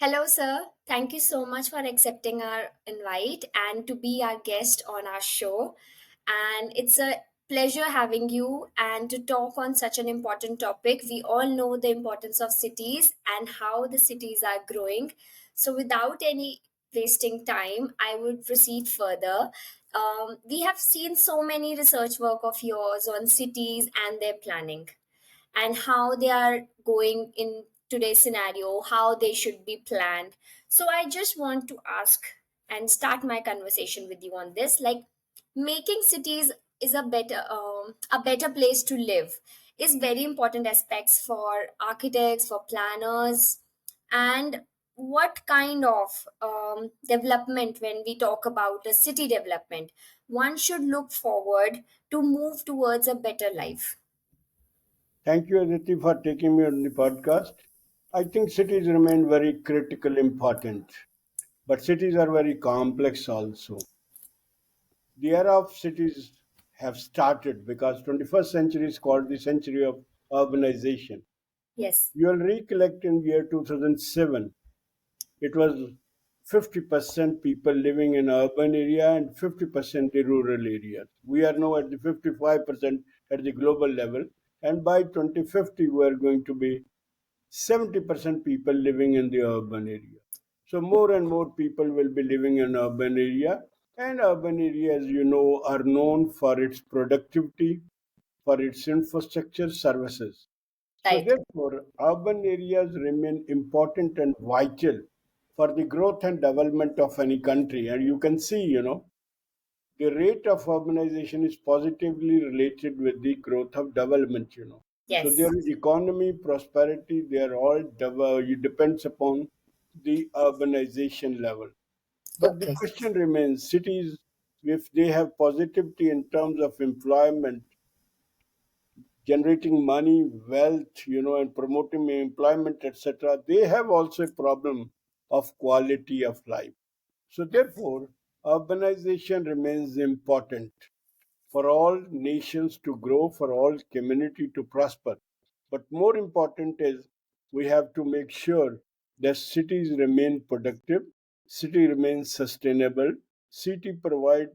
Hello, sir. Thank you so much for accepting our invite and to be our guest on our show. And it's a pleasure having you and to talk on such an important topic. We all know the importance of cities and how the cities are growing. So, without any wasting time, I would proceed further. We have seen so many research work of yours on cities and their planning and how they are going in today's scenario, how they should be planned. So I just want to ask and start my conversation with you on this. Like, making cities is a better place to live is very important aspects for architects, for planners, and what kind of development when we talk about a city development one should look forward to move towards a better life. Thank you, Aditi, for taking me on the podcast. I think cities remain very critical important, but cities are very complex also. The era of cities have started because 21st century is called the century of urbanization. Yes. You will recollect in the year 2007, it was 50% people living in urban area and 50% the rural areas. We are now at the 55% at the global level, and by 2050 we are going to be 70% people living in the urban area. So more and more people will be living in urban area, and urban area, as you know, are known for its productivity, for its infrastructure services. So Right. therefore, urban areas remain important and vital for the growth and development of any country. And you can see, the rate of urbanization is positively related with the growth of development. So Yes. their economy, prosperity, they are all it depends upon the urbanization level. But the Okay. question remains: cities, if they have positivity in terms of employment, generating money, wealth, and promoting employment, etc., they have also a problem of quality of life. So therefore, urbanization remains important for all nations to grow, for all community to prosper. But more important is we have to make sure that cities remain productive, city remains sustainable, city provide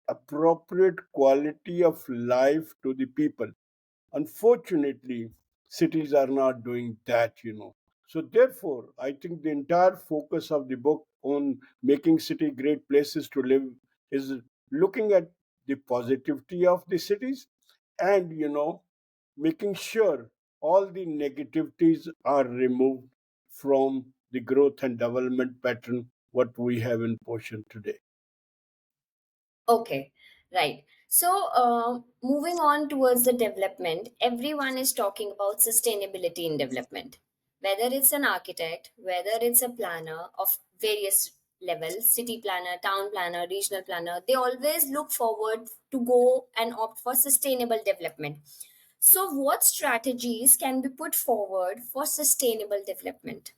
appropriate quality of life to the people. Unfortunately, cities are not doing that. So therefore, I think the entire focus of the book on making city great places to live is looking at the positivity of the cities and making sure all the negativities are removed from the growth and development pattern what we have in Portion today. Okay. Right. So, moving on towards the development, everyone is talking about sustainability in development. Whether it's an architect, whether it's a planner of various levels, city planner, town planner, regional planner, they always look forward to go and opt for sustainable development. So, what strategies can be put forward for sustainable development?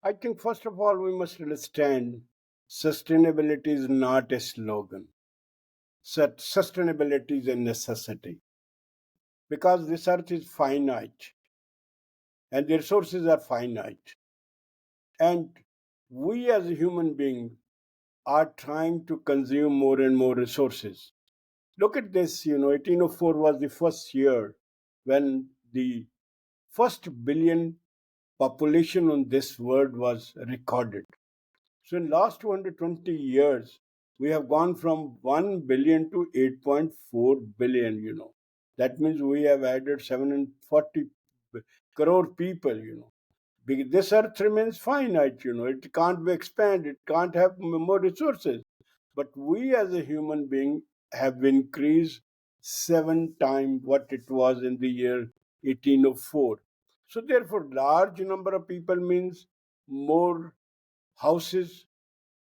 I think first of all we must understand sustainability is not a slogan. Sustainability is a necessity because this earth is finite and the resources are finite. And we as a human being are trying to consume more and more resources. Look at this, 1804 was the first year when the first billion population on this world was recorded. So in last 220 years, we have gone from 1 billion to 8.4 billion. That means we have added 740 crore people. This earth remains finite. It can't be expanded, it can't have more resources. But we as a human being have increased 7 times what it was in the year 1804. So therefore, large number of people means more houses,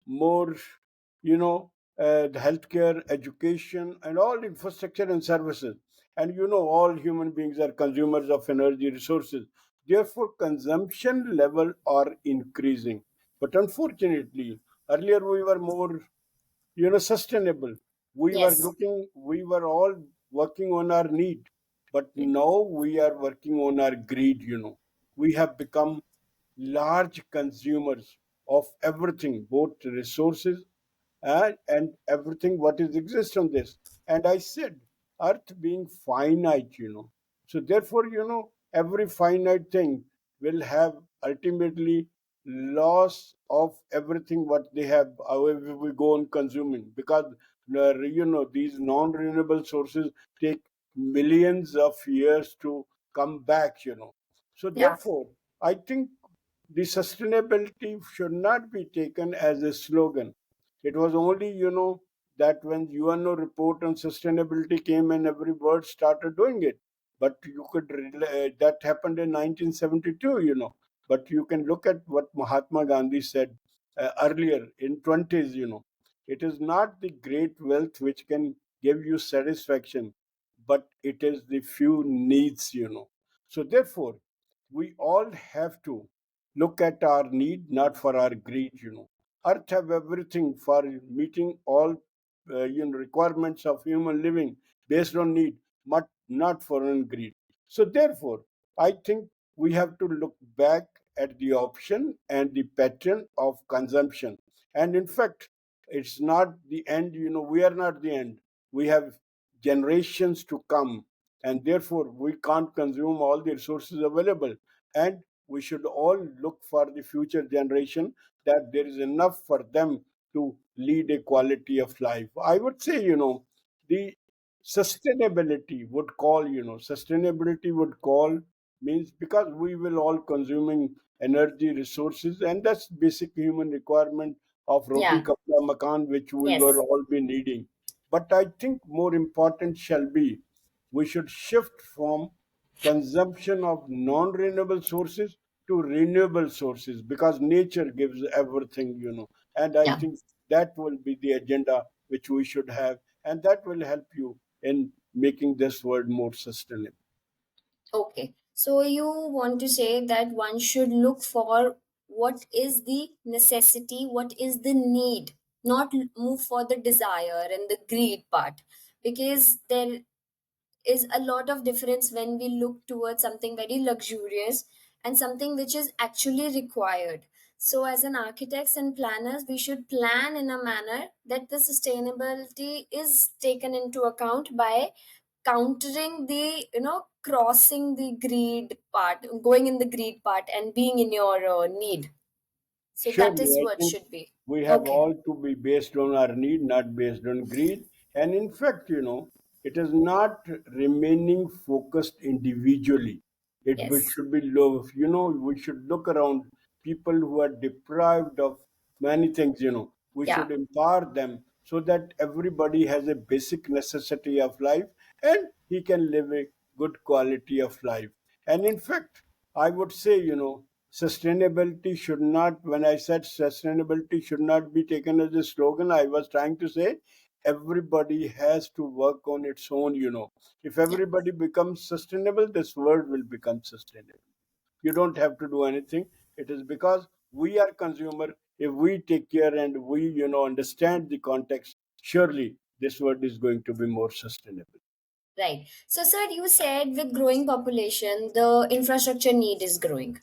more, the healthcare, education, and all infrastructure and services. And all human beings are consumers of energy resources. Therefore, consumption level are increasing. But unfortunately, earlier we were more, sustainable. Yes. We were all working on our need. But now we are working on our greed. We have become large consumers of everything, both resources and everything what is exist on this. And I said, Earth being finite, so therefore, every finite thing will have ultimately loss of everything what they have, however we go on consuming, because these non-renewable sources take millions of years to come back. So Yeah. therefore, I think the sustainability should not be taken as a slogan. It was only, that when UNO report on sustainability came and every word started doing it. But you could, that happened in 1972, But you can look at what Mahatma Gandhi said earlier in 20s, It is not the great wealth which can give you satisfaction, but it is the few needs, So therefore, we all have to look at our need, not for our greed. Earth have everything for meeting all requirements of human living based on need, but not for on greed. So therefore, I think we have to look back at the option and the pattern of consumption. And in fact, it's not the end. We are not the end. We have generations to come, and therefore we can't consume all the resources available. And we should all look for the future generation, that there is enough for them to lead a quality of life. I would say, the sustainability would call, means because we will all consuming energy resources, and that's basic human requirement of roti Yeah. kapda makan, which we were Yes. all be needing. But I think more important shall be, we should shift from consumption of non-renewable sources to renewable sources, because nature gives everything, and I Yeah. think that will be the agenda which we should have, and that will help you in making this world more sustainable. Okay. So you want to say that one should look for what is the necessity, what is the need, not move for the desire and the greed part. Because there is a lot of difference when we look towards something very luxurious and something which is actually required. So as an architects and planners, we should plan in a manner that the sustainability is taken into account by countering the, crossing the greed part, going in the greed part and being in your need. So that Surely, is I what think should be. we have Okay. all to be based on our need, not based on greed. And in fact, it is not remaining focused individually. Yes. Should be low. We should look around people who are deprived of many things. We Yeah. should empower them so that everybody has a basic necessity of life, and he can live a good quality of life. And in fact, I would say, sustainability should not, when I said sustainability should not be taken as a slogan, I was trying to say everybody has to work on its own. If Yeah. everybody becomes sustainable, this world will become sustainable. You don't have to do anything. It is because we are consumer. If we take care and we, understand the context, surely this world is going to be more sustainable. Right. So, sir, you said with growing population, the infrastructure need is growing.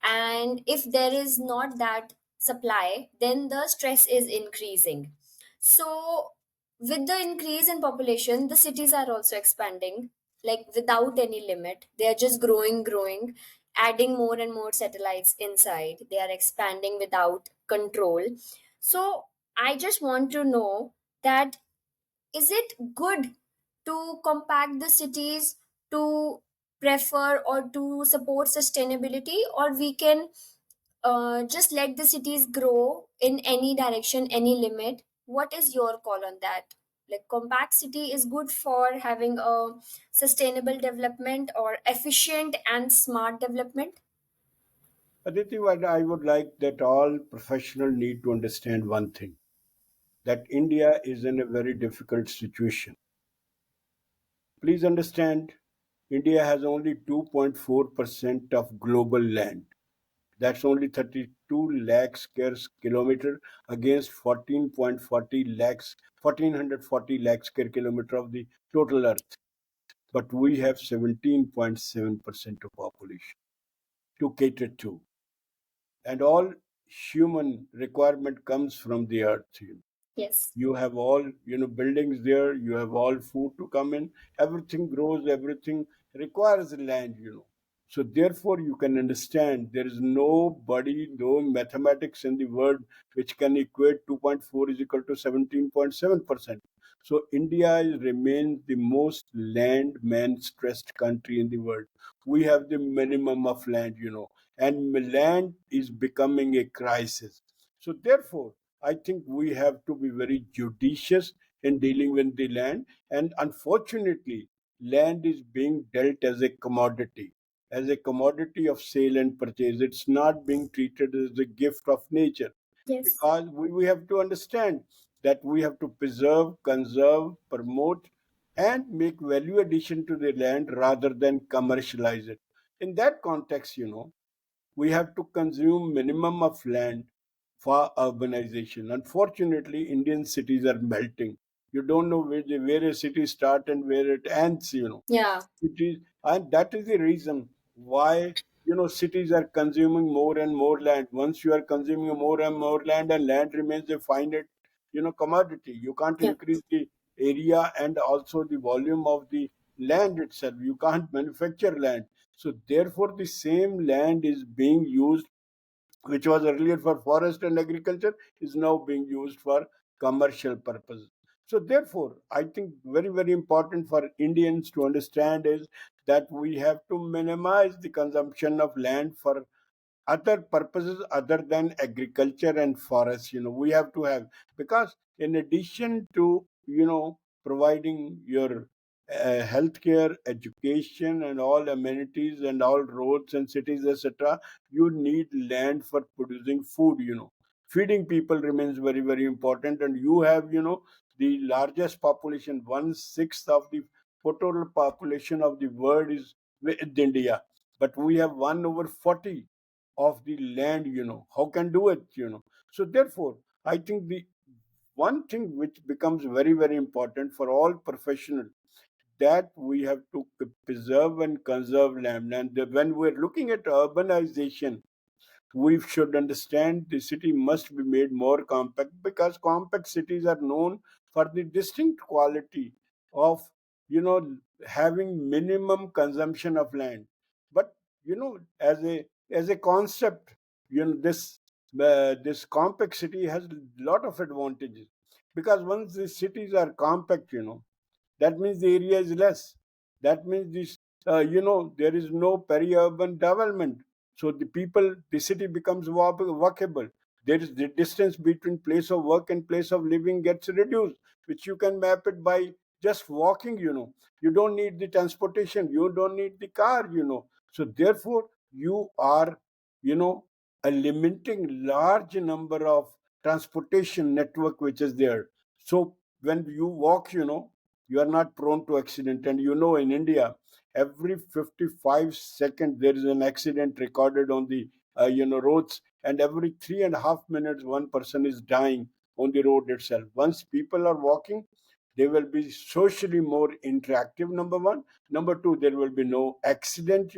And if there is not that supply, then the stress is increasing. So, with the increase in population, the cities are also expanding, like without any limit. They are just growing, growing, adding more and more satellites inside. They are expanding without control. So, I just want to know that is it good to compact the cities to prefer or to support sustainability, or we can just let the cities grow in any direction, any limit? What is your call on that? Like, compact city is good for having a sustainable development or efficient and smart development? Aditi, what I would like that all professionals need to understand one thing, that India is in a very difficult situation. Please understand, India has only 2.4% of global land. That's only 32 lakh square kilometer against 14.40 lakhs, 1440 lakh square kilometer of the total earth. But we have 17.7% of population to cater to. and all human requirement comes from the earth. Yes. You have all buildings there, you have all food to come in, everything grows, everything requires land. So therefore you can understand there is nobody, no mathematics in the world which can equate 2.4 is equal to 17.7%. So India remains the most land man stressed country in the world. We have the minimum of land, and land is becoming a crisis. So therefore I think we have to be very judicious in dealing with the land. And unfortunately, land is being dealt as a commodity of sale and purchase. It's not being treated as a gift of nature, Yes. because we have to understand that we have to preserve, conserve, promote, and make value addition to the land rather than commercialize it. In that context, we have to consume minimum of land for urbanization. Unfortunately, Indian cities are melting. You don't know where a city starts and where it ends. Yeah. Cities, and that is the reason why cities are consuming more and more land. Once you are consuming more and more land, and land remains a finite commodity, you can't Yeah. increase the area and also the volume of the land itself. You can't manufacture land. So therefore, the same land is being used, which was earlier for forest and agriculture, is now being used for commercial purposes. So therefore, I think very, very important for Indians to understand is that we have to minimize the consumption of land for other purposes other than agriculture and forests. We have to have, because in addition to providing your healthcare, education, and all amenities and all roads and cities, etc., you need land for producing food. Feeding people remains very, very important, and you have the largest population. 1/6 of the total population of the world is with India, but we have 1/40 of the land. How can do it? So therefore I think the one thing which becomes very, very important for all professionals, that we have to preserve and conserve land. And when we're looking at urbanization, we should understand the city must be made more compact, because compact cities are known for the distinct quality of you know having minimum consumption of land. But as a concept, this compact city has a lot of advantages, because once the cities are compact, that means the area is less. That means this, there is no peri-urban development. So the city becomes walkable. There is the distance between place of work and place of living gets reduced, which you can map it by just walking. You don't need the transportation. You don't need the car. So therefore, you are, you know, a limiting large number of transportation network which is there. So when you walk, you are not prone to accident. And in India, every 55 seconds there is an accident recorded on the roads, and every 3.5 minutes one person is dying on the road itself. Once people are walking, they will be socially more interactive, number one. Number two, there will be no accident.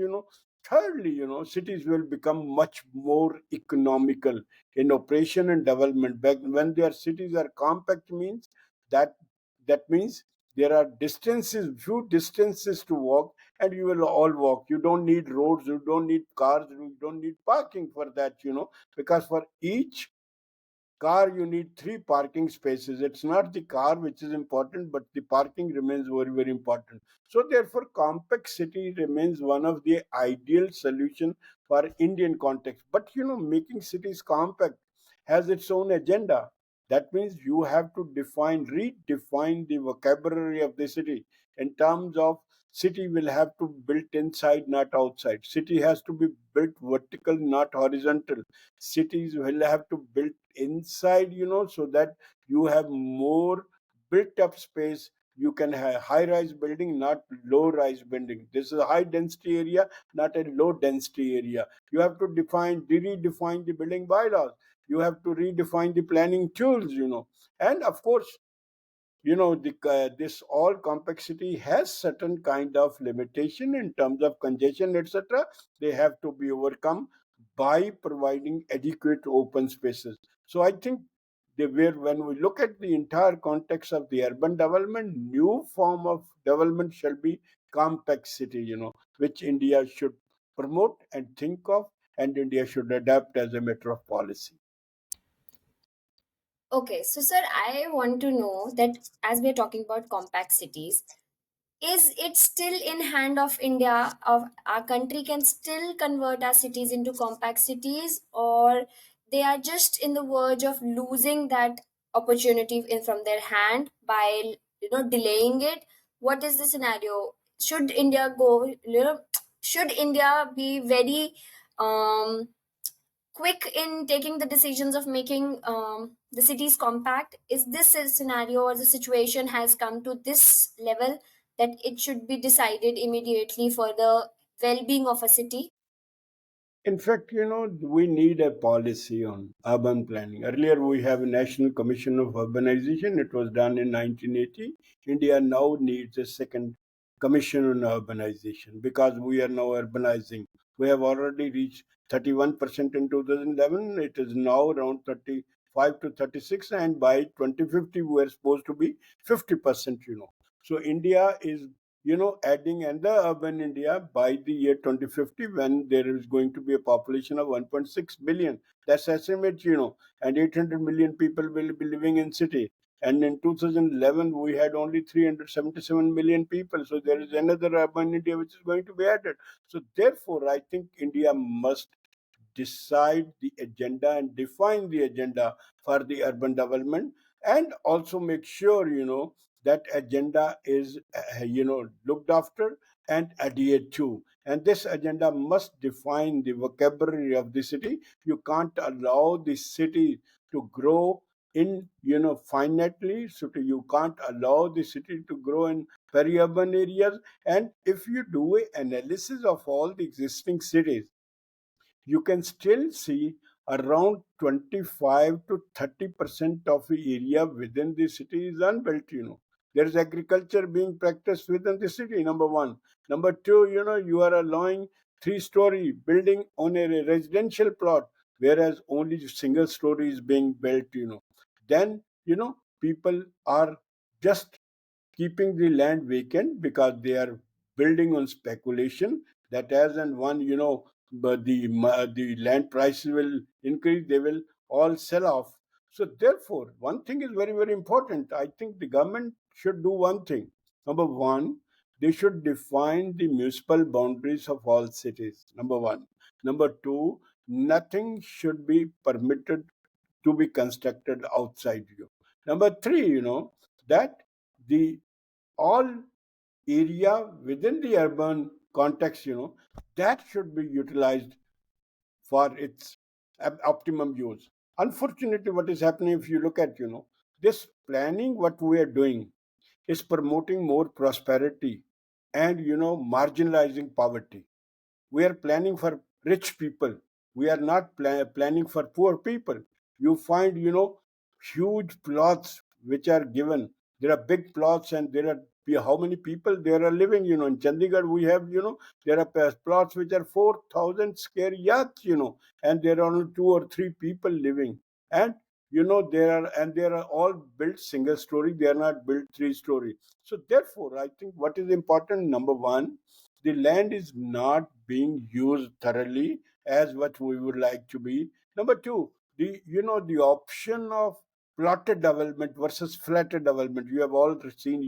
Thirdly, cities will become much more economical in operation and development. Back when their cities are compact, means that that means there are few distances to walk, and you will all walk. You don't need roads, you don't need cars, you don't need parking for that. Because for each car you need three parking spaces. It's not the car which is important, but the parking remains very, very important. So therefore compact city remains one of the ideal solution for Indian context. But making cities compact has its own agenda. That means you have to redefine the vocabulary of the city. In terms of, city will have to built inside, not outside. City has to be built vertical, not horizontal. Cities will have to build inside, so that you have more built up space. You can have high rise building, not low rise building. This is a high density area, not a low density area. You have to redefine the building bylaws. You have to redefine the planning tools. And of course, this all complexity has certain kind of limitation in terms of congestion, etc. They have to be overcome. by providing adequate open spaces. So I think when we look at the entire context of the urban development, new form of development shall be compact city, which India should promote and think of, and India should adapt as a matter of policy. Okay, so sir, I want to know that as we are talking about compact cities, is it still in hand of India, of our country can still convert our cities into compact cities, or they are just in the verge of losing that opportunity in from their hand by delaying it? What is the scenario? Should India go, should India be very um quick in taking the decisions of making the cities compact? Is this a scenario or the situation has come to this level that it should be decided immediately for the well-being of a city? In fact, we need a policy on urban planning. Earlier, we have a National Commission of Urbanization. It was done in 1980. India now needs a second commission on urbanization because we are now urbanizing. We have already reached 31% in 2011. It is now around 35 to 36, and by 2050, we are supposed to be 50%. So India is adding another urban India by the year 2050, when there is going to be a population of 1.6 billion. That's estimate, and 800 million people will be living in city. And in 2011, we had only 377 million people. So there is another urban India which is going to be added. So therefore, I think India must decide the agenda and define the agenda for the urban development, and also make sure that agenda is looked after and adhered to. And this agenda must define the vocabulary of the city. You can't allow the city to grow in finitely. So you can't allow the city to grow in peri-urban areas. And if you do an analysis of all the existing cities, you can still see around 25 to 30% of the area within the city is unbuilt. There is agriculture being practiced within the city, number one. Number two, you are allowing three-story building on a residential plot, whereas only single story is being built. Then people are just keeping the land vacant because they are building on speculation, that as and one but the land prices will increase, they will all sell off. So therefore, one thing is very, very important. I think the government should do one thing. Number one, they should define the municipal boundaries of all cities. Number one. Number two, nothing should be permitted to be constructed outside you. Number three, that the all area within the urban context, that should be utilized for its optimum use. Unfortunately, what is happening, if you look at, this planning, what we are doing is promoting more prosperity and, marginalizing poverty. We are planning for rich people. We are not planning for poor people. You find huge plots which are given. There are big plots, and there are how many people there are living. In Chandigarh we have there are plots which are 4,000 square yards. And there are only two or three people living. And there are all built single story. They are not built three-story. So therefore, I think what is important, number one, the land is not being used thoroughly as what we would like to be. Number two, the option of plotted development versus flatted development. You have all seen,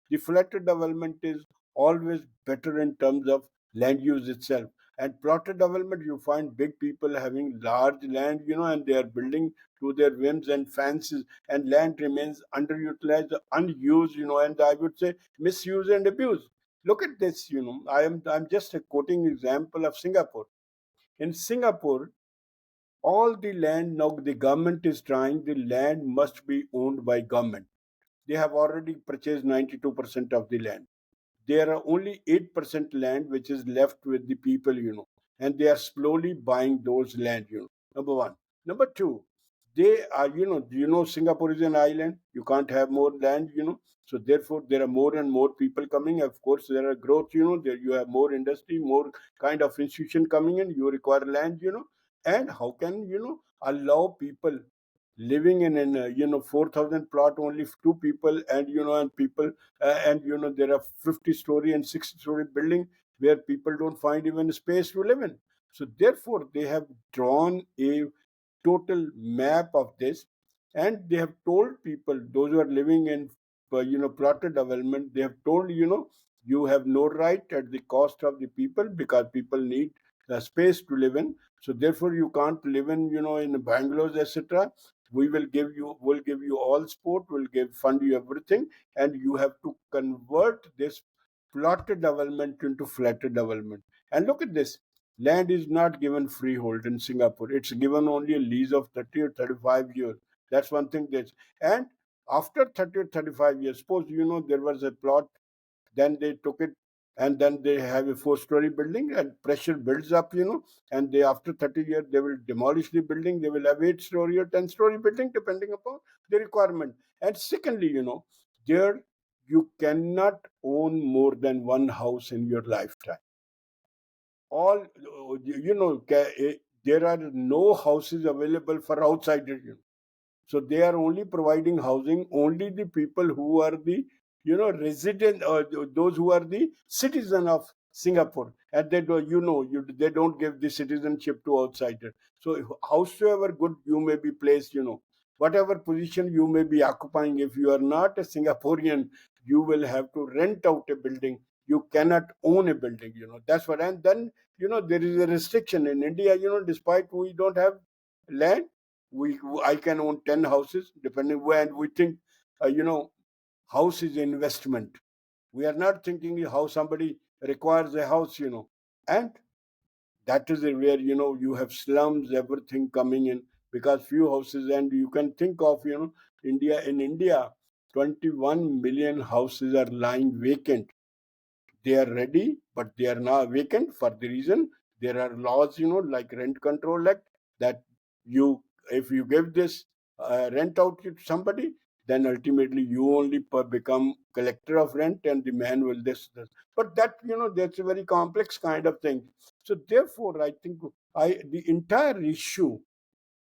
the flatted development is always better in terms of land use itself. And plotted development, you find big people having large land, and they are building to their whims and fancies, and land remains underutilized, unused, and I would say misused and abused. Look at this. I'm just a quoting example of Singapore. In Singapore, all the land now the government is trying, the land must be owned by government. They have already purchased 92% of the land. There are only 8% land which is left with the people, and they are slowly buying those land. Number one. Number two, they are, Singapore is an island. You can't have more land. So therefore, there are more and more people coming. Of course, there are growth. There you have more industry, more kind of institution coming in. You require land. And how can allow people living in an 4,000 plot, only two people, and and people, and there are 50-story and 60-story building where people don't find even space to live in. So therefore they have drawn a total map of this, and they have told people, those who are living in plotted development, they have told, you have no right at the cost of the people, because people need space to live in. So therefore you can't live in in bungalows, etc. We will give you all support, we'll give fund you everything, and you have to convert this plotted development into flatted development. And look at this, land is not given freehold in Singapore, it's given only a lease of 30 or 35 years. That's one thing. This, and after 30 or 35 years, suppose there was a plot, then they took it, and then they have a four-story building, and pressure builds up, and they, after 30 years, they will demolish the building, they will have 8-story or 10-story building depending upon the requirement. And secondly, there, you cannot own more than one house in your lifetime. All, there are no houses available for outsiders. So they are only providing housing only the people who are the resident, or those who are the citizen of Singapore, and they do, they don't give the citizenship to outsider. So howsoever good you may be placed, whatever position you may be occupying, if you are not a Singaporean, you will have to rent out a building. You cannot own a building. That's what. And then there is a restriction in India. Despite we don't have land, we I can own 10 houses depending where. And we think house is investment. We are not thinking how somebody requires a house. And that is where you have slums, everything coming in, because few houses. And you can think of India, 21 million houses are lying vacant. They are ready, but they are now vacant for the reason there are laws, like Rent Control Act, that you, if you give this rent out to somebody, then ultimately you only become collector of rent, and the man will this. But that, that's a very complex kind of thing. So therefore, I think the entire issue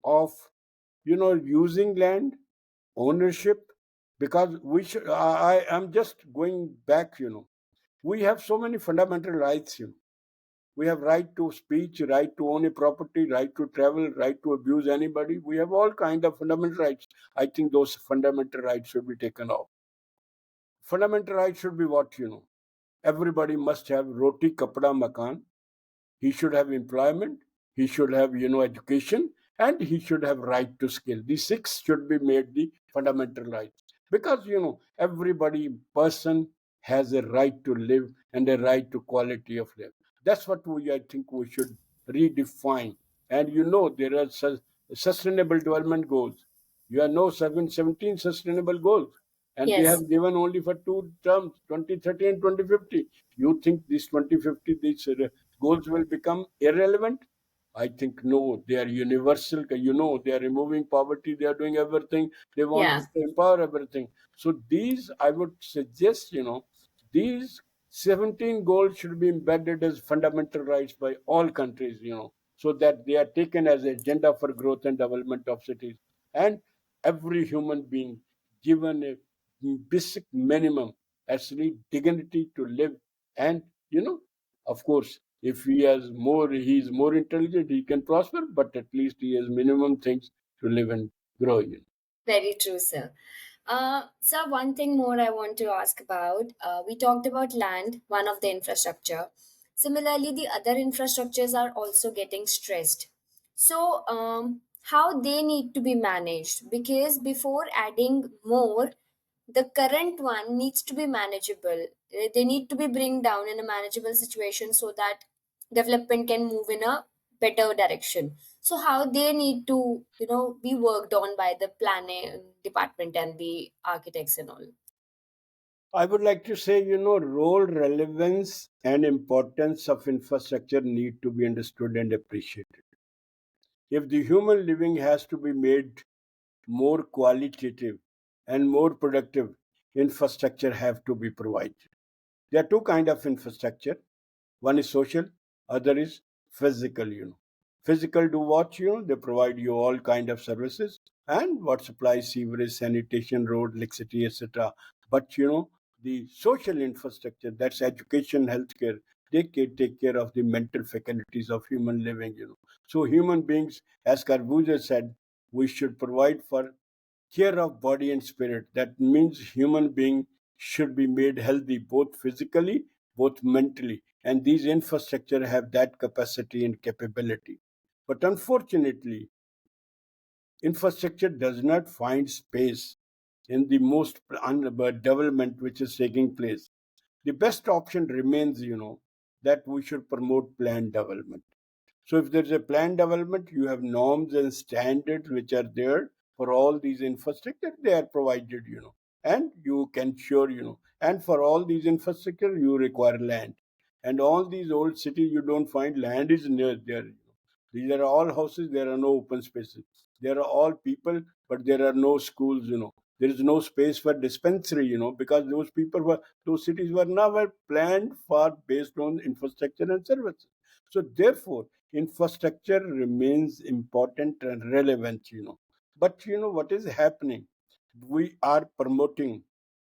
of using land, ownership, because we should. I am just going back. We have so many fundamental rights. We have right to speech, right to own a property, right to travel, right to abuse anybody. We have all kind of fundamental rights. I think those fundamental rights should be taken off. Fundamental rights should be what? Everybody must have roti, kapda, makan. He should have employment, he should have education, and he should have right to skill. These six should be made the fundamental rights, because everybody person has a right to live and a right to quality of life. That's what I think we should redefine. And there are sustainable development goals. You have no 17 sustainable goals, and they Yes. have given only for two terms, 2030 and 2050. You think this 2050, these goals will become irrelevant? I think no, they are universal. They are removing poverty, they are doing everything. They want Yeah. to empower everything. So these, I would suggest, these 17 goals should be embedded as fundamental rights by all countries, so that they are taken as agenda for growth and development of cities. And every human being given a basic minimum, actually dignity to live. And of course, if he is more intelligent, he can prosper, but at least he has minimum things to live and grow in. Very true, sir. Sir, one thing more I want to ask about. We talked about land, one of the infrastructure. Similarly, the other infrastructures are also getting stressed. So, how they need to be managed? Because before adding more, the current one needs to be manageable. They need to be bring down in a manageable situation so that development can move in a better direction. So how they need to be worked on by the planning department and the architects and all. I would like to say, role, relevance, and importance of infrastructure need to be understood and appreciated. If the human living has to be made more qualitative and more productive, infrastructure have to be provided. There are two kind of infrastructure. One is social, other is physical. Physical do what? They provide you all kind of services and what supplies sewerage, sanitation, road, electricity, etc. But the social infrastructure, that's education, healthcare, they can take care of the mental faculties of human living. So human beings, as Corbusier said, we should provide for care of body and spirit. That means human being should be made healthy both physically, both mentally, and these infrastructure have that capacity and capability. But unfortunately, infrastructure does not find space in the most development which is taking place. The best option remains, that we should promote planned development. So if there's a planned development, you have norms and standards which are there for all these infrastructure, they are provided. And you can sure, and for all these infrastructure, you require land. And all these old cities, you don't find land is near there. These are all houses, there are no open spaces. There are all people, but there are no schools. There is no space for dispensary, because those cities were never planned for based on infrastructure and services. So therefore, infrastructure remains important and relevant. But what is happening? We are promoting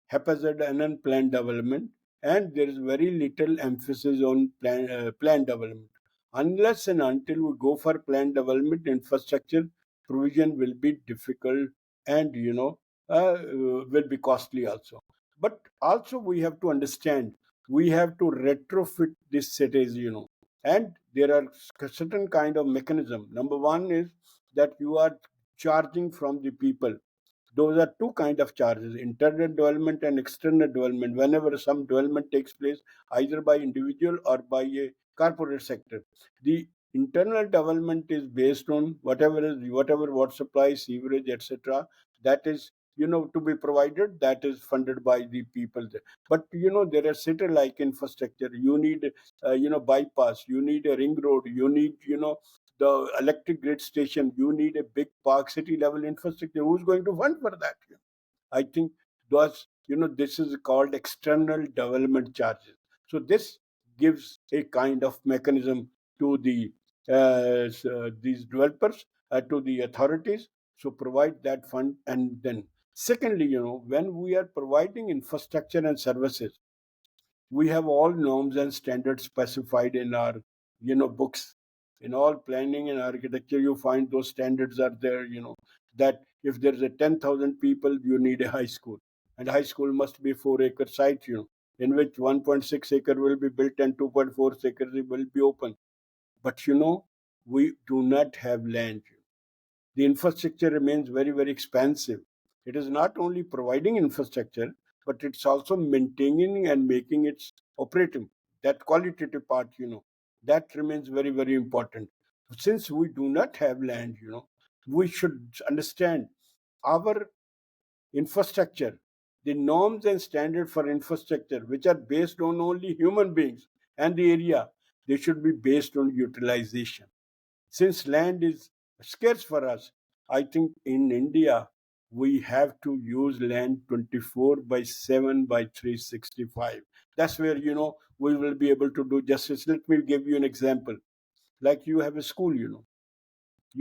haphazard and unplanned development, and there is very little emphasis on planned development. Unless and until we go for planned development, infrastructure provision will be difficult and will be costly also. But also we have to understand we have to retrofit these cities, and there are certain kind of mechanism. Number one is that you are charging from the people. Those are two kind of charges: internal development and external development. Whenever some development takes place, either by individual or by a corporate sector, the internal development is based on whatever water supply, sewerage, etc. That is to be provided, that is funded by the people there. But there are city like infrastructure. You need bypass, you need a ring road, you need the electric grid station, you need a big park city level infrastructure. Who's going to fund for that? I think this is called external development charges. So this gives a kind of mechanism to these developers, to the authorities, so provide that fund. And then secondly, when we are providing infrastructure and services, we have all norms and standards specified in our books. In all planning and architecture, you find those standards are there. That if there's a 10,000 people, you need a high school, and high school must be 4-acre site, in which 1.6 acre will be built and 2.4 acres will be open. But we do not have land. The infrastructure remains very, very expensive. It is not only providing infrastructure, but it's also maintaining and making it operative. That qualitative part, that remains very, very important. Since we do not have land, we should understand our infrastructure, the norms and standard for infrastructure, which are based on only human beings and the area, they should be based on utilization. Since land is scarce for us, I think in India we have to use land 24 by 7 by 365. That's where we will be able to do justice. Let me give you an example. Like you have a school, you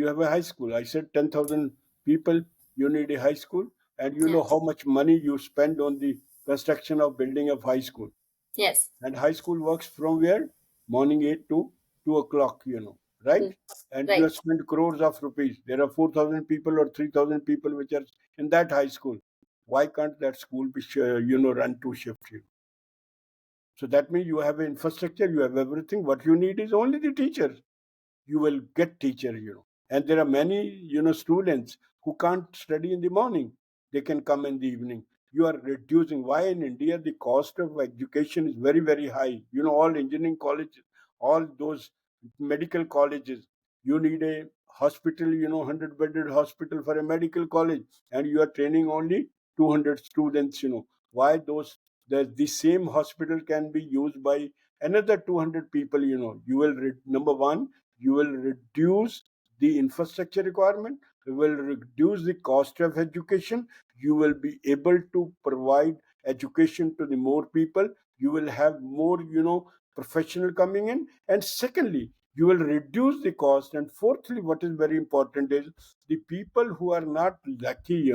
have a high school. I said 10,000 people, you need a high school, and you know Yes. how much money you spend on the construction of building of high school. Yes. And high school works from where? Morning 8 to 2 o'clock, right? Mm. And you have Right. spent crores of rupees. There are 4,000 people or 3,000 people which are in that high school. Why can't that school be, run two shifts? So that means you have infrastructure, you have everything. What you need is only the teachers. You will get teacher. And there are many students who can't study in the morning, they can come in the evening. You are reducing. Why in India the cost of education is very, very high? All engineering colleges, all those medical colleges, you need a hospital, 100 bedded hospital for a medical college, and you are training only 200 students. Why those the same hospital can be used by another 200 people? You will number one, you will reduce the infrastructure requirement, you will reduce the cost of education, you will be able to provide education to the more people, you will have more professional coming in. And secondly, You will reduce the cost. And fourthly, what is very important is the people who are not lucky,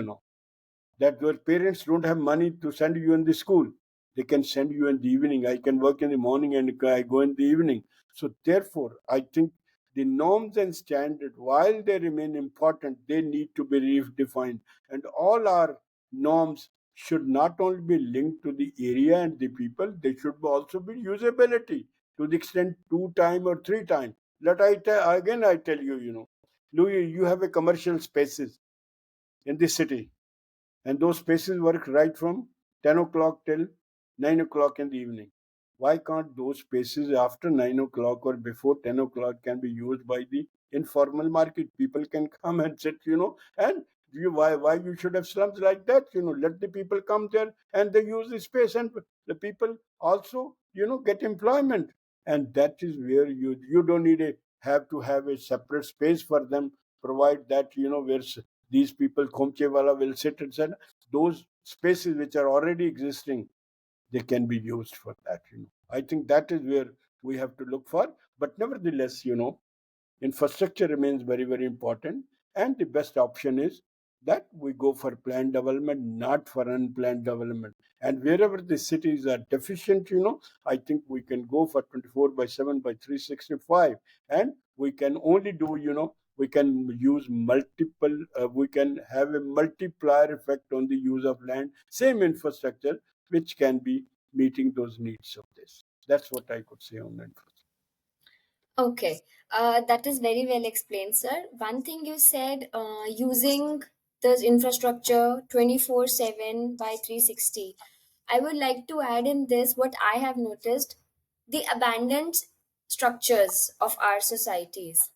that your parents don't have money to send you in the school. They can send you in the evening. I can work in the morning and I go in the evening. So therefore, I think the norms and standard, while they remain important, they need to be redefined. And all our norms should not only be linked to the area and the people, they should also be usability to the extent 2 time or 3 time. Let I tell again, I tell you, Louis, you have a commercial spaces in the city, and those spaces work right from 10 o'clock till 9 o'clock in the evening. Why can't those spaces after 9 o'clock or before 10 o'clock can be used by the informal market? People can come and sit, and why you should have slums like that? Let the people come there and they use the space, and the people also, get employment. And that is where you don't need a have to have a separate space for them. Provide that, where these people Khomchewala will sit and say those spaces which are already existing, they can be used for that. I think that is where we have to look for. But nevertheless, infrastructure remains very, very important, and the best option is that we go for planned development, not for unplanned development. And wherever the cities are deficient, I think we can go for 24 by 7 by 365. And we can only do, we can use multiple, we can have a multiplier effect on the use of land, same infrastructure, which can be meeting those needs of this. That's what I could say on that. Okay, that is very well explained, sir. One thing you said, using the infrastructure 24/7 by 360. I would like to add in this what I have noticed, the abandoned structures of our societies.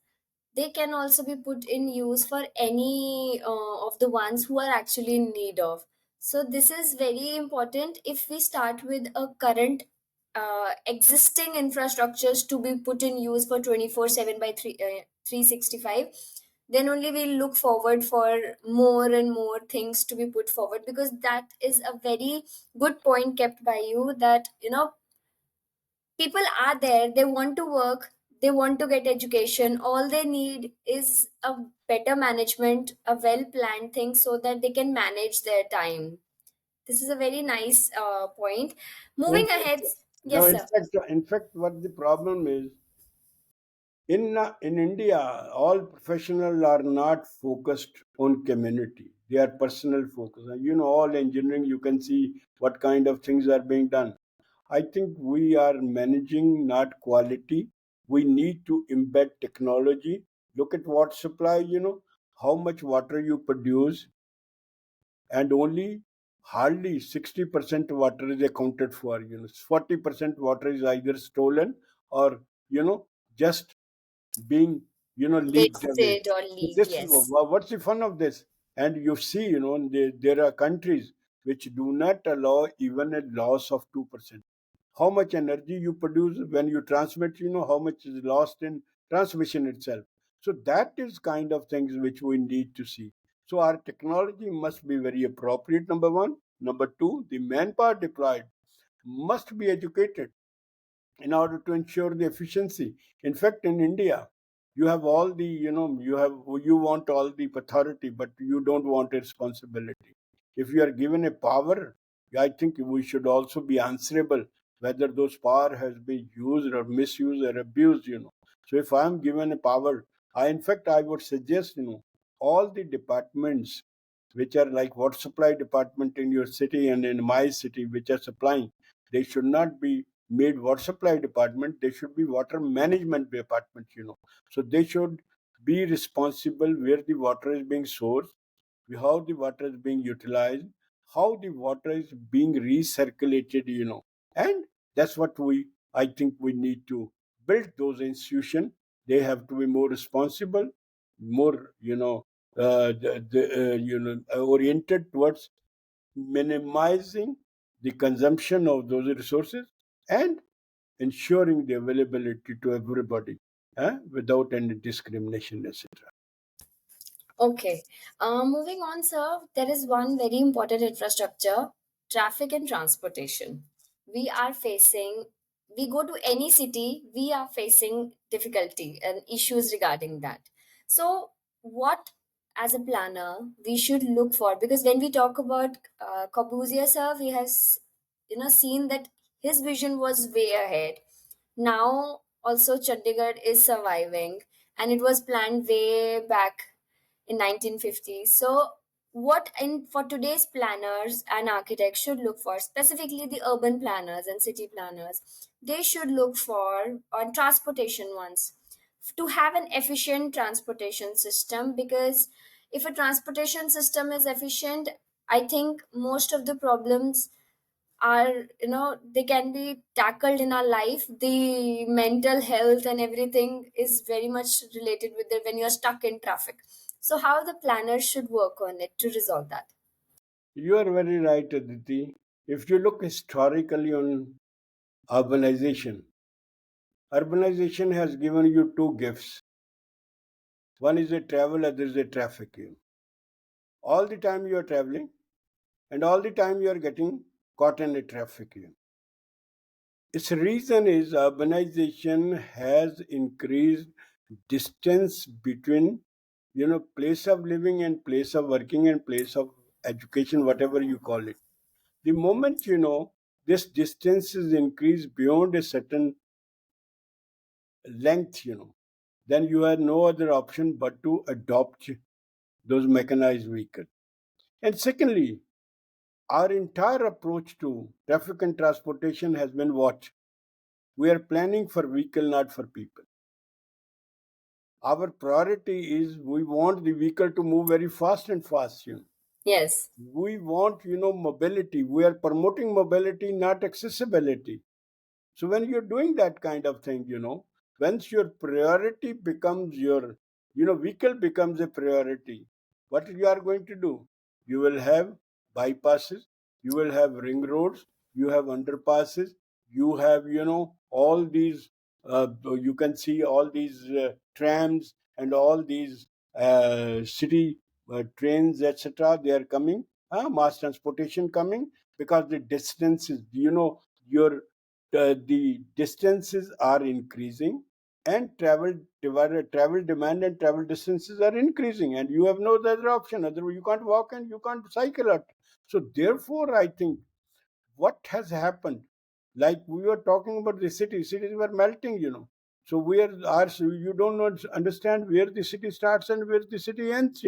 They can also be put in use for any of the ones who are actually in need of. So this is very important. If we start with a current existing infrastructures to be put in use for 24/7 by 365, then only we'll look forward for more and more things to be put forward, because that is a very good point kept by you, that people are there, they want to work, they want to get education, all they need is a better management, a well planned thing, so that they can manage their time. This is a very nice point. In Moving fact, ahead. no, Yes, sir. in fact, what the problem is in India, all professionals are not focused on community. They are personal focus. And all engineering, you can see what kind of things are being done. I think we are managing not quality. We need to embed technology. Look at what supply. How much water you produce, and only hardly 60% water is accounted for. 40% water is either stolen or just being leaked away. Wasted or So leaked, this is yes. what's the fun of this? And you see, there are countries which do not allow even a loss of 2%. How much energy you produce when you transmit, how much is lost in transmission itself. So that is kind of things which we need to see. So our technology must be very appropriate, number one. Number two, the manpower deployed must be educated in order to ensure the efficiency. In fact, in India, you have all the, you want all the authority, but you don't want a responsibility. If you are given a power, I think we should also be answerable whether those power has been used or misused or abused. So if I am given a power, in fact, I would suggest, all the departments which are like water supply department in your city and in my city, which are supplying, they should not be made water supply department. They should be water management department. So they should be responsible where the water is being sourced, how the water is being utilized, how the water is being recirculated. And that's what I think we need to build those institutions. They have to be more responsible, more oriented towards minimizing the consumption of those resources and ensuring the availability to everybody, without any discrimination, etc. Okay. Moving on, sir, there is one very important infrastructure, traffic and transportation. We are facing we go to any city, we are facing difficulty and issues regarding that. So, what as a planner we should look for? Because when we talk about Corbusier, sir, we have seen that his vision was way ahead. Now, also Chandigarh is surviving, and it was planned way back in 1950. So, what in for today's planners and architects should look for, specifically the urban planners and city planners, they should look for on transportation ones to have an efficient transportation system. Because if a transportation system is efficient, I think most of the problems are, they can be tackled in our life. The mental health and everything is very much related with it when you're stuck in traffic. So how the planners should work on it to resolve that? You are very right, Aditi. If you look historically on urbanization, urbanization has given you two gifts. One is a travel, other is a traffic. All the time you are traveling, and all the time you are getting caught in a traffic. Its reason is urbanization has increased distance between place of living and place of working and place of education, whatever you call it. The moment this distance is increased beyond a certain length, then you have no other option but to adopt those mechanized vehicles. And secondly, our entire approach to traffic and transportation has been what? We are planning for vehicle, not for people. Our priority is we want the vehicle to move very fast and fast. Yes. We want, mobility. We are promoting mobility, not accessibility. So when you're doing that kind of thing, once your priority becomes vehicle becomes a priority, what you are going to do? You will have bypasses, you will have ring roads, you have underpasses, you have, all these, you can see all these trams and all these city trains, etc. They are coming, mass transportation coming because the distances, your the distances are increasing and travel demand and travel distances are increasing, and you have no other option. Otherwise you can't walk and you can't cycle out. So therefore I think what has happened, like we were talking about the cities were melting, so where are, so you don't understand where the city starts and where the city ends,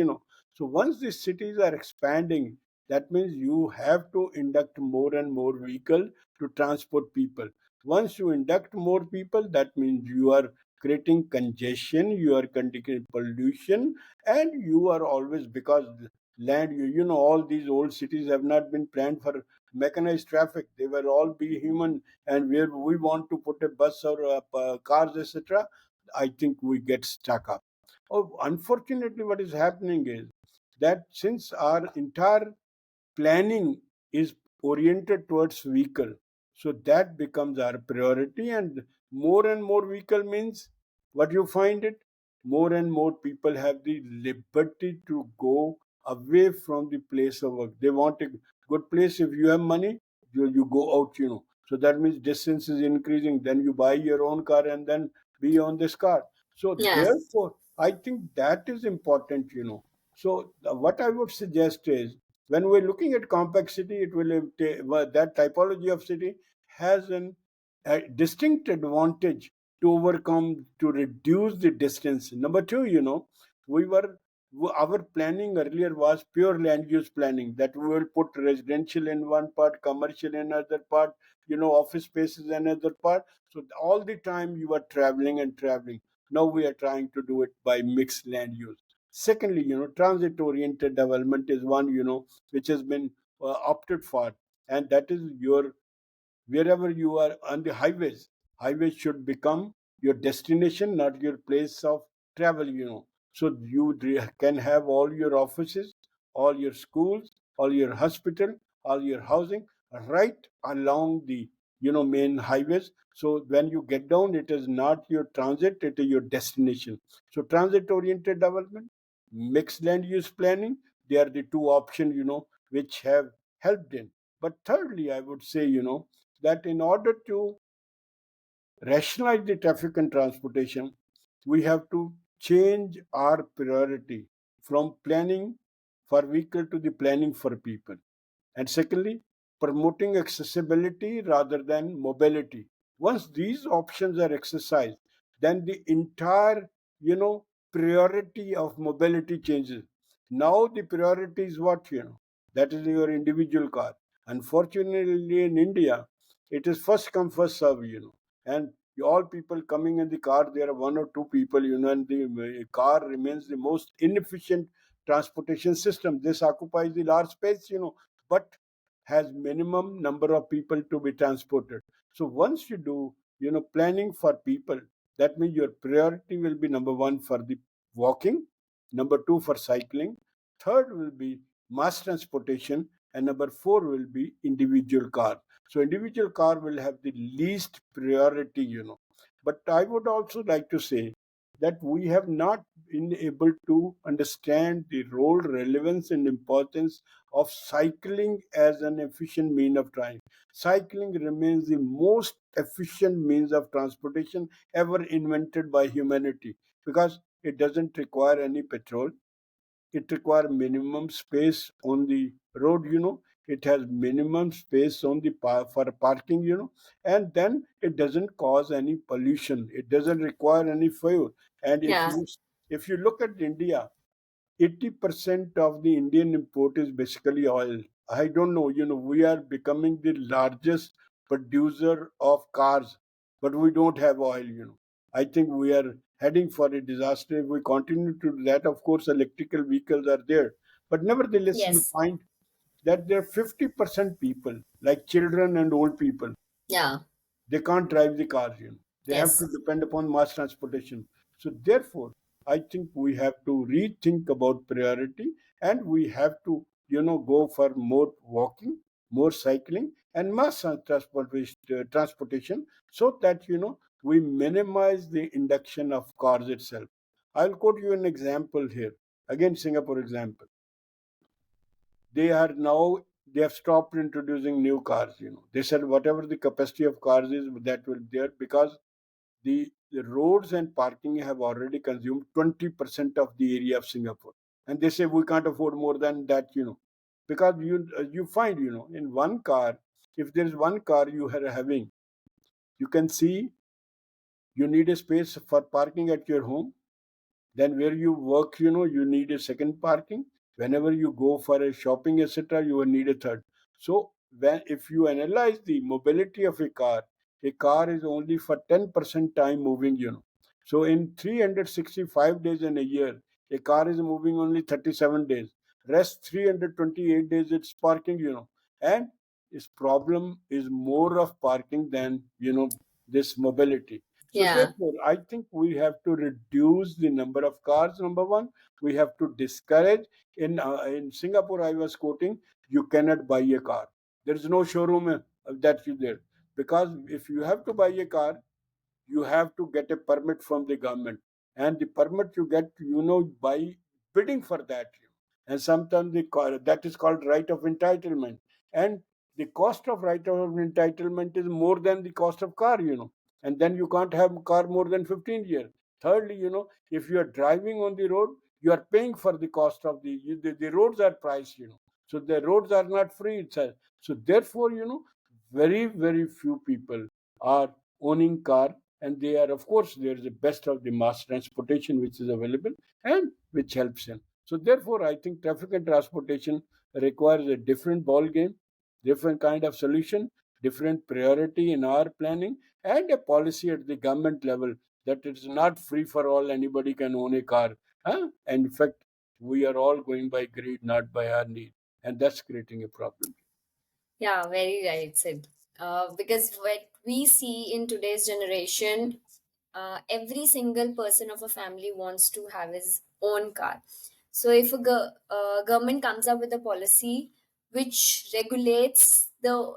so once the cities are expanding, that means you have to induct more and more vehicle to transport people. Once you induct more people, that means you are creating congestion, you are creating pollution, and you are always, because land, all these old cities have not been planned for mechanized traffic. They will all be human, and where we want to put a bus or cars, etc., I think we get stuck up. Oh, unfortunately, what is happening is that since our entire planning is oriented towards vehicle, so that becomes our priority, and more vehicle means what you find it, more and more people have the liberty to go away from the place of work. They want a good place. If you have money, you go out, so that means distance is increasing, then you buy your own car and then be on this car. So Yeah. therefore I think that is important, so what I would suggest is, when we're looking at compact city, it will that typology of city has a distinct advantage to overcome, to reduce the distance. Number two, we were our planning earlier was pure land use planning, that we will put residential in one part, commercial in another part, office spaces in another part. So all the time you are traveling and traveling. Now we are trying to do it by mixed land use. Secondly, transit oriented development is one, which has been opted for, and that is your, wherever you are on the highways should become your destination, not your place of travel, so you can have all your offices, all your schools, all your hospital, all your housing right along the main highways. So when you get down, it is not your transit, it is your destination. So transit oriented development, mixed land use planning, they are the two options, which have helped in. But thirdly, I would say, that in order to rationalize the traffic and transportation, we have to change our priority from planning for vehicle to the planning for people. And secondly, promoting accessibility rather than mobility. Once these options are exercised, then the entire, priority of mobility changes. Now the priority is what, that is your individual car. Unfortunately, in India, it is first come, first serve, and all people coming in the car, there are one or two people, and the car remains the most inefficient transportation system. This occupies the large space, but has minimum number of people to be transported. So once you do, planning for people, that means your priority will be number one for the walking, number two for cycling, third will be mass transportation, and number four will be individual car. So individual car will have the least priority, But I would also like to say that we have not been able to understand the role, relevance, and importance of cycling as an efficient mean of transit. Cycling remains the most efficient means of transportation ever invented by humanity because it doesn't require any petrol. It requires minimum space on the road, it has minimum space on the for parking, and then it doesn't cause any pollution, it doesn't require any fuel. And if Yeah. you look at India, 80% of the Indian import is basically oil. I don't know, we are becoming the largest producer of cars, but we don't have oil, I think we are heading for a disaster if we continue to do that. Of course, electrical vehicles are there, but nevertheless, you Yes. find that there are 50% people, like children and old people, Yeah. they can't drive the cars, They have to Yes. depend upon mass transportation. So therefore, I think we have to rethink about priority, and we have to, go for more walking, more cycling, and mass transportation, so that, we minimize the induction of cars itself. I'll quote you an example here. Again, Singapore example. They have stopped introducing new cars. They said whatever the capacity of cars is, that will be there, because the roads and parking have already consumed 20% of the area of Singapore, and they say we can't afford more than that. Because you find, in one car, if there is one car you are having, you can see you need a space for parking at your home. Then where you work, you need a second parking. Whenever you go for a shopping, etc., you will need a third. So when if you analyze the mobility of a car is only for 10% time moving, So in 365 days in a year, a car is moving only 37 days. Rest 328 days it's parking, And its problem is more of parking than, this mobility. So Yeah. therefore, I think we have to reduce the number of cars. Number one, we have to discourage. In Singapore, I was quoting, you cannot buy a car. There is no showroom that you there, because if you have to buy a car, you have to get a permit from the government, and the permit you get, by bidding for that. And sometimes that is called right of entitlement, and the cost of right of entitlement is more than the cost of car, and then you can't have car more than 15 years. Thirdly, if you are driving on the road, you are paying for the cost of the roads are priced, so the roads are not free itself. So therefore, very very few people are owning car, and they are, of course, there is the best of the mass transportation which is available and which helps them. So therefore, I think traffic and transportation requires a different ball game, different kind of solution, different priority in our planning, and a policy at the government level, that it's not free for all, anybody can own a car. And in fact, we are all going by greed, not by our need, and that's creating a problem. Yeah, very right, Sid. Because what we see in today's generation, every single person of a family wants to have his own car. So if government comes up with a policy which regulates the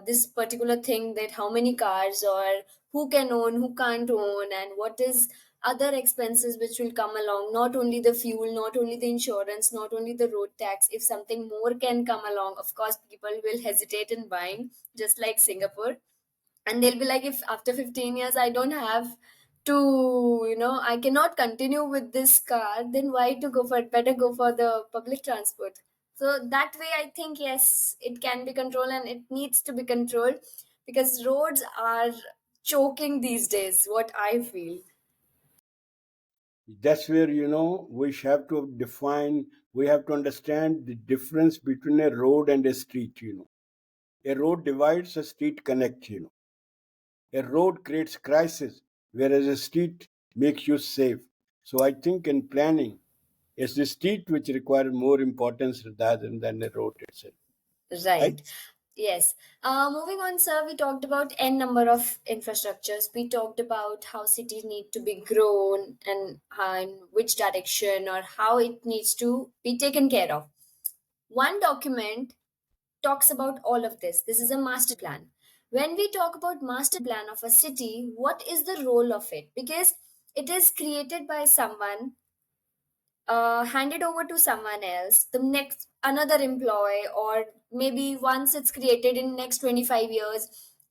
this particular thing, that how many cars or who can own, who can't own, and what is other expenses which will come along, not only the fuel, not only the insurance, not only the road tax, if something more can come along, of course people will hesitate in buying, just like Singapore. And they'll be like, if after 15 years I don't have to, I cannot continue with this car, then why to go for it? Better go for the public transport. So that way I think, yes, it can be controlled, and it needs to be controlled, because roads are choking these days, what I feel. That's where, we have to define, we have to understand the difference between a road and a street. A road divides, a street connects. A road creates crisis, whereas a street makes you safe. So I think in planning, it's the street which requires more importance rather than the road itself. Right? Right. Yes. Moving on, sir, we talked about n number of infrastructures. We talked about how cities need to be grown, and in which direction, or how it needs to be taken care of. One document talks about all of this. This is a master plan. When we talk about master plan of a city, what is the role of it? Because it is created by someone, handed over to someone else, the next another employee, or maybe once it's created in next 25 years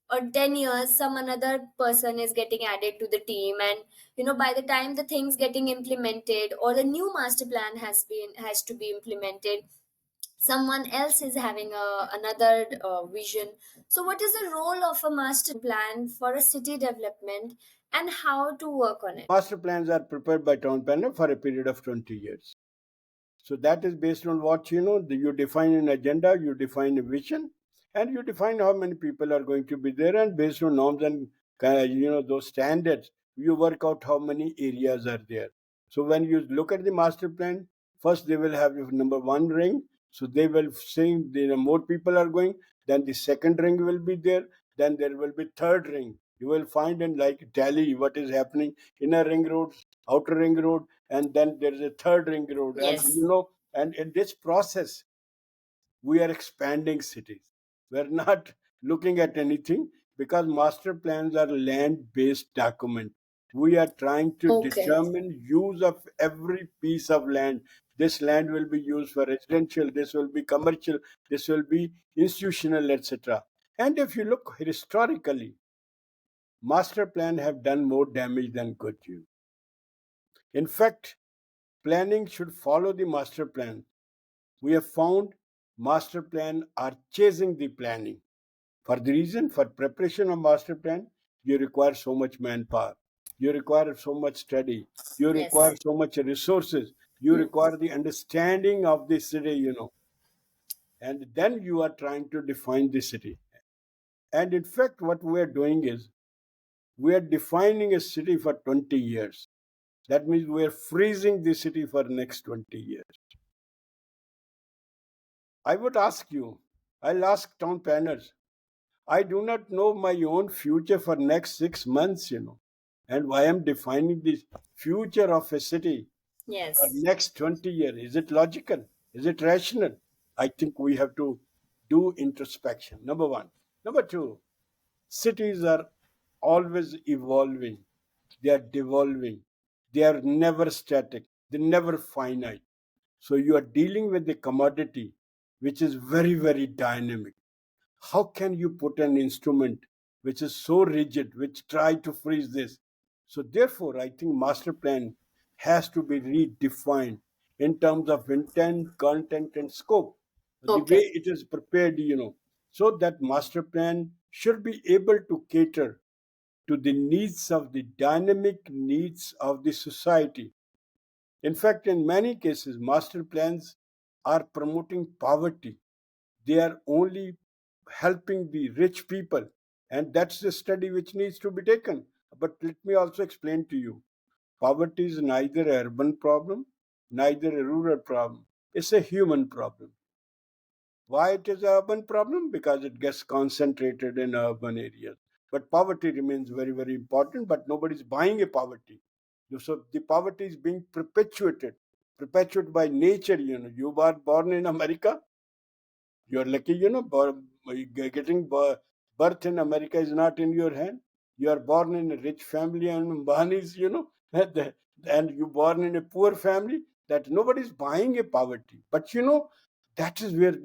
or 10 years, some another person is getting added to the team, and by the time the things getting implemented, or the new master plan has to be implemented, someone else is having another vision. So what is the role of a master plan for a city development, and how to work on it? Master plans are prepared by town planner for a period of 20 years. So that is based on what you define an agenda, you define a vision, and you define how many people are going to be there, and based on norms and those standards, you work out how many areas are there. So when you look at the master plan, first they will have number one ring. So they will say more people are going. Then the second ring will be there. Then there will be third ring. You will find and like tally what is happening in a ring road, outer ring road, and then there is a third ring road. And Yes. and in this process we are expanding cities. We're not looking at anything, because master plans are land based document. We are trying to Okay. determine use of every piece of land. This land will be used for residential, this will be commercial, this will be institutional, etc. And if you look historically, master plan have done more damage than good. In fact, planning should follow the master plan. We have found master plan are chasing the planning. For the reason, for preparation of master plan, you require so much manpower, you require so much study, you require Yes. so much resources, you require the understanding of the city, and then you are trying to define the city. And in fact, what we are doing is we are defining a city for 20 years. That means we are freezing the city for next 20 years. I would ask you, I'll ask town planners, I do not know my own future for next 6 months, and why I'm defining the future of a city for Yes. next 20 years. Is it logical? Is it rational? I think we have to do introspection. Number one. Number two, cities are always evolving. They are devolving. They are never static. They're never finite. So you are dealing with a commodity which is very, very dynamic. How can you put an instrument which is so rigid, which try to freeze this? So therefore, I think master plan has to be redefined in terms of intent, content, and scope. The way Okay. it is prepared, so that master plan should be able to cater to the needs of the dynamic needs of the society. In fact, in many cases, master plans are promoting poverty. They are only helping the rich people, and that's the study which needs to be taken. But let me also explain to you, poverty is neither a urban problem, neither a rural problem. It's a human problem. Why it is a urban problem? Because it gets concentrated in urban areas. But poverty remains very, very important, but nobody's buying a poverty. So the poverty is being perpetuated by nature. You are born in America, you're lucky, getting birth in America is not in your hand. You are born in a rich family and Ambanis, and you born in a poor family. That nobody's buying a poverty. But that is where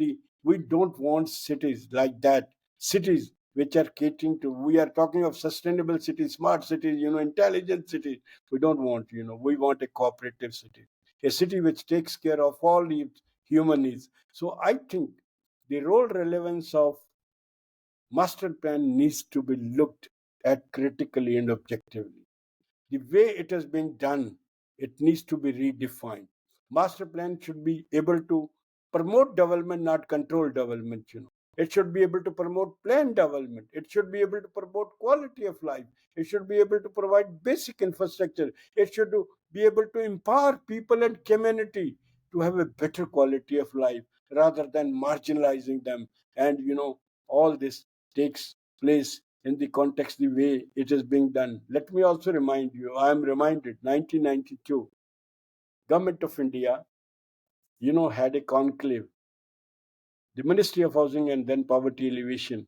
we don't want cities like that. Cities which are catering to. We are talking of sustainable cities, smart cities, intelligent cities. We don't want, we want a cooperative city, a city which takes care of all its human needs. So I think the role relevance of master plan needs to be looked at critically and objectively. The way it has been done, it needs to be redefined. Master plan should be able to promote development, not control development. It should be able to promote planned development. It should be able to promote quality of life. It should be able to provide basic infrastructure. It should be able to empower people and community to have a better quality of life rather than marginalizing them. And all this takes place in the context the way it is being done. Let me also remind you, I am reminded 1992, Government of India, had a conclave, the Ministry of Housing and then Poverty Alleviation.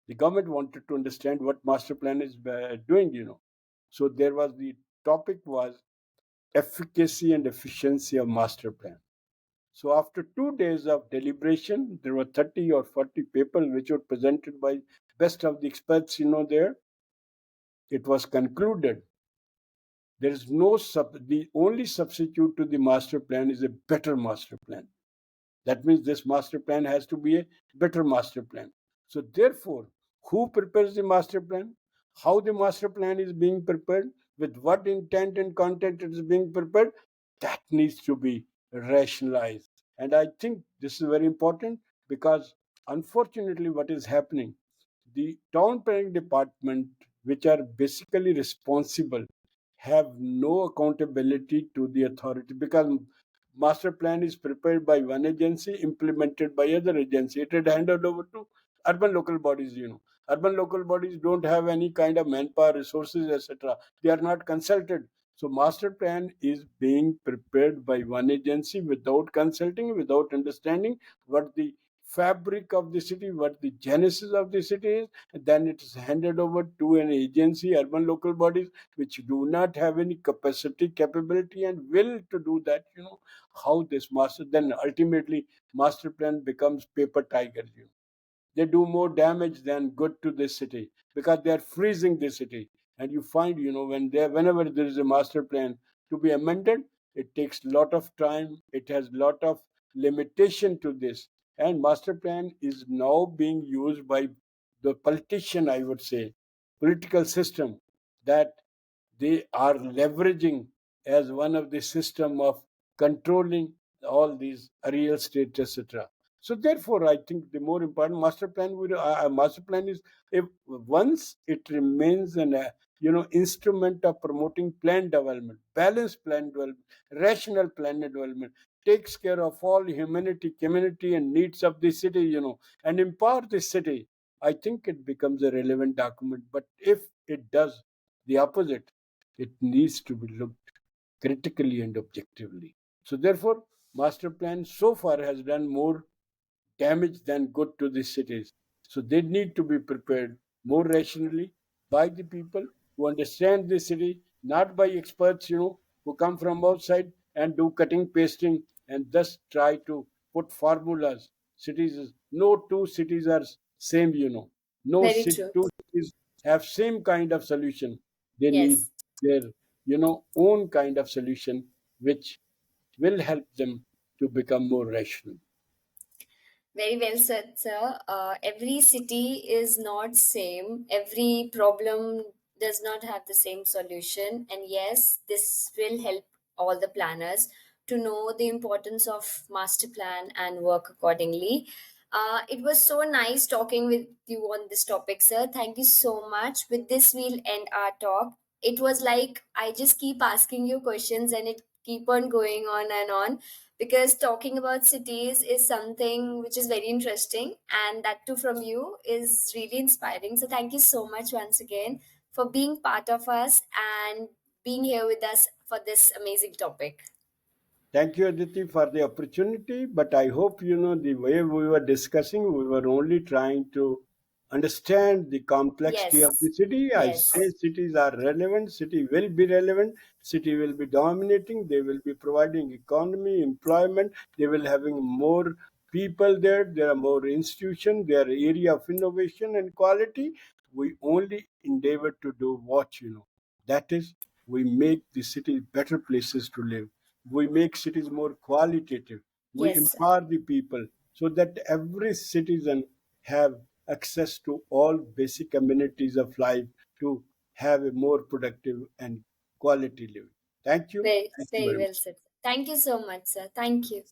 The government wanted to understand what master plan is doing. So there was the topic was efficacy and efficiency of master plan. So after 2 days of deliberation, there were 30 or 40 people which were presented by best of the experts, there. It was concluded there is no the only substitute to the master plan is a better master plan. That means this master plan has to be a better master plan. So therefore, who prepares the master plan, how the master plan is being prepared, with what intent and content it is being prepared, that needs to be rationalized. And I think this is very important because unfortunately what is happening, the town planning department, which are basically responsible, have no accountability to the authority because master plan is prepared by one agency, implemented by other agency. It is handed over to urban local bodies. Urban local bodies don't have any kind of manpower, resources, etc. They are not consulted. So master plan is being prepared by one agency without consulting, without understanding what the fabric of the city, what the genesis of the city is. And then it is handed over to an agency, urban local bodies, which do not have any capacity, capability, and will to do that. How this master, then ultimately master plan becomes paper tiger. They do more damage than good to this city because they are freezing the city. And you find, whenever there is a master plan to be amended, it takes a lot of time. It has a lot of limitation to this. And master plan is now being used by the politician, I would say, political system, that they are leveraging as one of the system of controlling all these real estate, etc. So therefore, I think the more important master plan is, if once it remains an instrument of promoting plan development, balanced plan development, rational plan development, takes care of all humanity, community, and needs of the city, and empower the city. I think it becomes a relevant document. But if it does the opposite, it needs to be looked critically and objectively. So therefore, master plan so far has done more damage than good to the cities. So they need to be prepared more rationally by the people who understand the city, not by experts, who come from outside and do cutting, pasting, and thus try to put formulas. No two cities are same. No Very true. two cities have same kind of solution. They need Yes. their own kind of solution, which will help them to become more rational. Very well said, sir. Every city is not same. Every problem does not have the same solution. And yes, this will help all the planners to know the importance of master plan and work accordingly. It was so nice talking with you on this topic, sir. Thank you so much. With this, we'll end our talk. It was like I just keep asking you questions and it keep on going on and on, because talking about cities is something which is very interesting, and that too from you is really inspiring. So thank you so much once again for being part of us and being here with us for this amazing topic. Thank you, Aditi, for the opportunity. But I hope the way we were discussing, we were only trying to understand the complexity of Yes. the city. I say Yes. cities are relevant, city will be relevant, city will be dominating, they will be providing economy, employment, they will having more people there, there are more institutions, there are area of innovation and quality. We only endeavor to do what you know, that is, we make the cities better places to live. We make cities more qualitative. We Yes, sir. empower the people so that every citizen have access to all basic amenities of life to have a more productive and quality living. Thank you. Very, Thank you very very well much. said. Thank you so much, sir. Thank you.